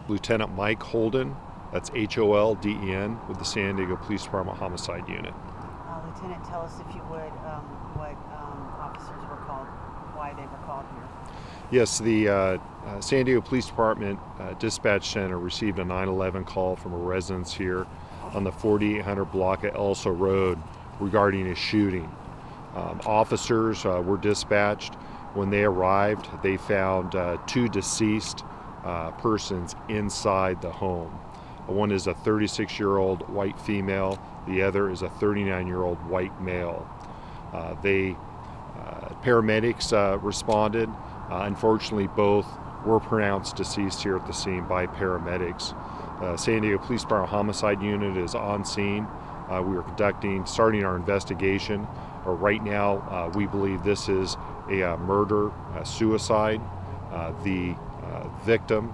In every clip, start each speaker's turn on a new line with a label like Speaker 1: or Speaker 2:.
Speaker 1: Lieutenant Mike Holden, that's Holden, with the San Diego Police Department Homicide Unit.
Speaker 2: Lieutenant, tell us, if you would, what officers were called, why they were called here.
Speaker 1: Yes, the San Diego Police Department Dispatch Center received a 911 call from a residence here on the 4800 block of Elsa Road regarding a shooting. Officers were dispatched. When they arrived, they found two deceased persons inside the home. One is a 36-year-old white female, the other is a 39-year-old white male. Paramedics responded. Unfortunately, both were pronounced deceased here at the scene by paramedics. San Diego Police Department Homicide Unit is on scene. We are starting our investigation. Right now, we believe this is a murder, suicide. The victim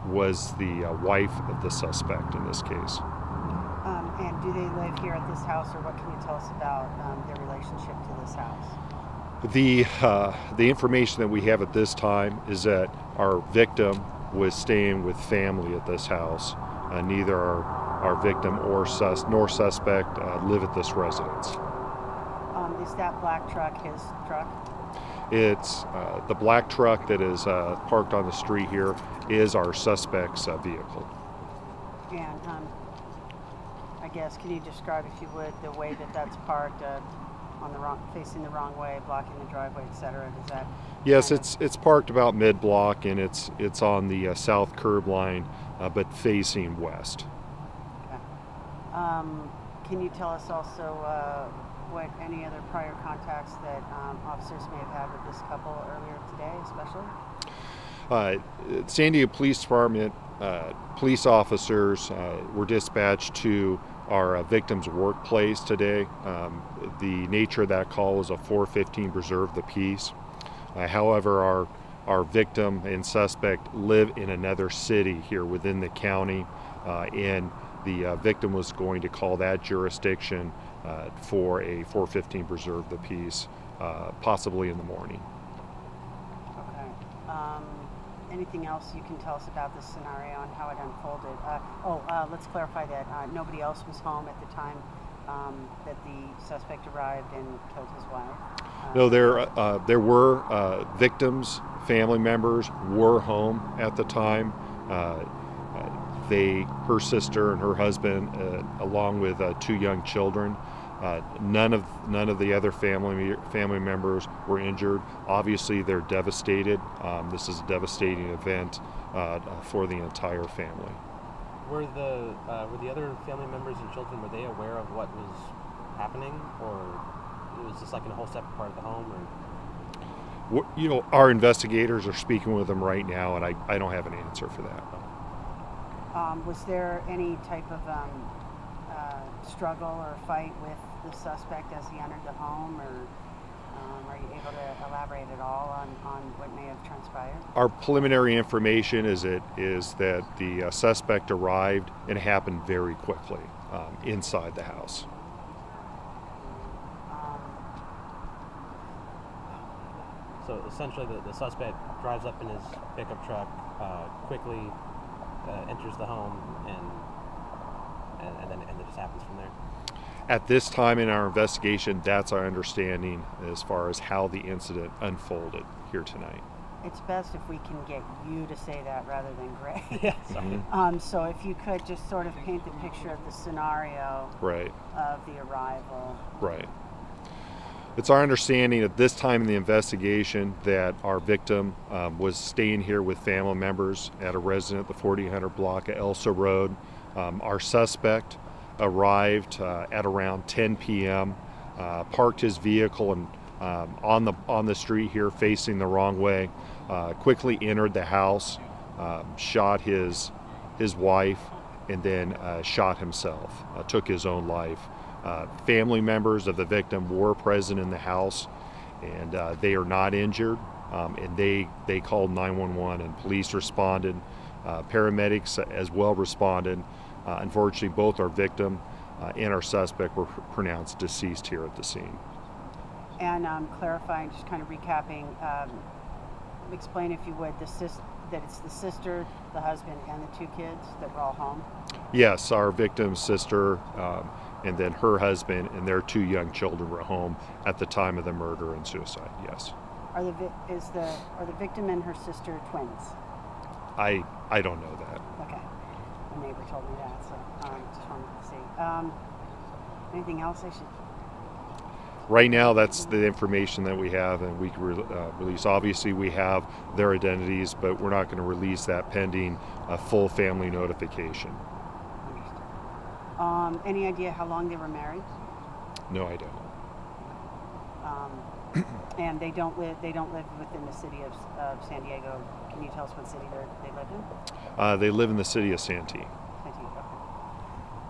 Speaker 1: was the wife of the suspect in this case.
Speaker 2: And do they live here at this house, or what can you tell us about their relationship to this house?
Speaker 1: The information that we have at this time is that our victim was staying with family at this house. Neither our victim nor suspect live at this residence.
Speaker 2: Is that black truck his truck?
Speaker 1: It's the black truck that is parked on the street here is our suspect's vehicle.
Speaker 2: And I guess, can you describe, if you would, the way that that's parked, on facing the wrong way, blocking the driveway, etc.? Does that?
Speaker 1: Yes, it's parked about mid-block, and it's on the south curb line, but facing west.
Speaker 2: Okay. Can you tell us also what any other prior contacts that officers may have had with this couple earlier today, especially?
Speaker 1: San Diego Police Department police officers were dispatched to our victim's workplace today. The nature of that call was a 415 preserve the peace. However, our victim and suspect live in another city here within the county, and the victim was going to call that jurisdiction for a 415 preserve the peace, possibly in the morning.
Speaker 2: Okay. Anything else you can tell us about this scenario and how it unfolded? Let's clarify that nobody else was home at the time that the suspect arrived and killed his wife?
Speaker 1: No, there were victims, family members were home at the time. Her sister and her husband, along with two young children. None of the other family members were injured. Obviously, they're devastated. This is a devastating event for the entire family.
Speaker 3: Were the other family members and children, were they aware of what was happening, or was this like in a whole separate part of the home? Or?
Speaker 1: You know, our investigators are speaking with them right now, and I don't have an answer for that.
Speaker 2: Was there any type of struggle or fight with the suspect as he entered the home, or are you able to elaborate at all on what may have transpired?
Speaker 1: Our preliminary information is that the suspect arrived, and it happened very quickly inside the house.
Speaker 3: So essentially, the suspect drives up in his pickup truck, quickly enters the home, and then it just happens from there.
Speaker 1: At this time in our investigation, that's our understanding as far as how the incident unfolded here tonight.
Speaker 2: It's best if we can get you to say that rather than Gray.
Speaker 3: Yeah. Sorry.
Speaker 2: So if you could just sort of paint the picture of the scenario
Speaker 1: Right.
Speaker 2: of the arrival.
Speaker 1: Right. It's our understanding at this time in the investigation that our victim was staying here with family members at a residence at the 4000 block of Elsa Road. Our suspect arrived at around 10 p.m., parked his vehicle and on the street here facing the wrong way, quickly entered the house, shot his wife, and then shot himself, took his own life. Family members of the victim were present in the house, and they are not injured, and they called 911 and police responded. Paramedics as well responded. Unfortunately, both our victim and our suspect were pronounced deceased here at the scene.
Speaker 2: And clarifying, just kind of recapping, explain if you would, that it's the sister, the husband, and the two kids that were all home?
Speaker 1: Yes, our victim's sister and then her husband and their two young children were home at the time of the murder and suicide, yes.
Speaker 2: Are the victim and her sister twins?
Speaker 1: I don't know that.
Speaker 2: Okay. A neighbor told me that, so just wanted to see. Anything else I should?
Speaker 1: Right now, that's the information that we have, and we can release. Obviously, we have their identities, but we're not going to release that pending a full family notification.
Speaker 2: Understood. Any idea how long they were married?
Speaker 1: No, I don't.
Speaker 2: And they don't live within the city of San Diego. Can you tell us what city they live in?
Speaker 1: They live in the city of Santee.
Speaker 2: Santee. Okay.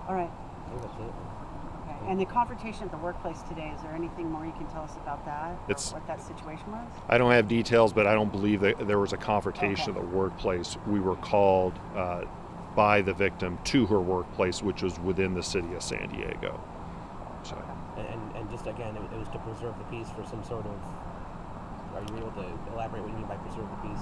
Speaker 2: All right.
Speaker 3: I think that's it.
Speaker 2: Okay. And the confrontation at the workplace today, is there anything more you can tell us about that? Or what that situation was?
Speaker 1: I don't have details, but I don't believe that there was a confrontation at the workplace. We were called by the victim to her workplace, which was within the city of San Diego. So.
Speaker 3: And just again, it was to preserve the peace for some sort of. Are you able to elaborate what you mean by preserve the peace?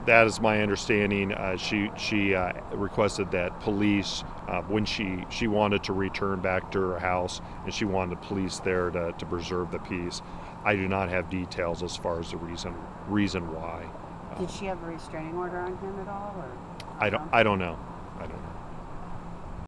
Speaker 1: That is my understanding. She requested that police, when she wanted to return back to her house, and she wanted police there to preserve the peace. I do not have details as far as the reason why.
Speaker 2: Did she have a restraining order on him at all, or?
Speaker 1: I don't know.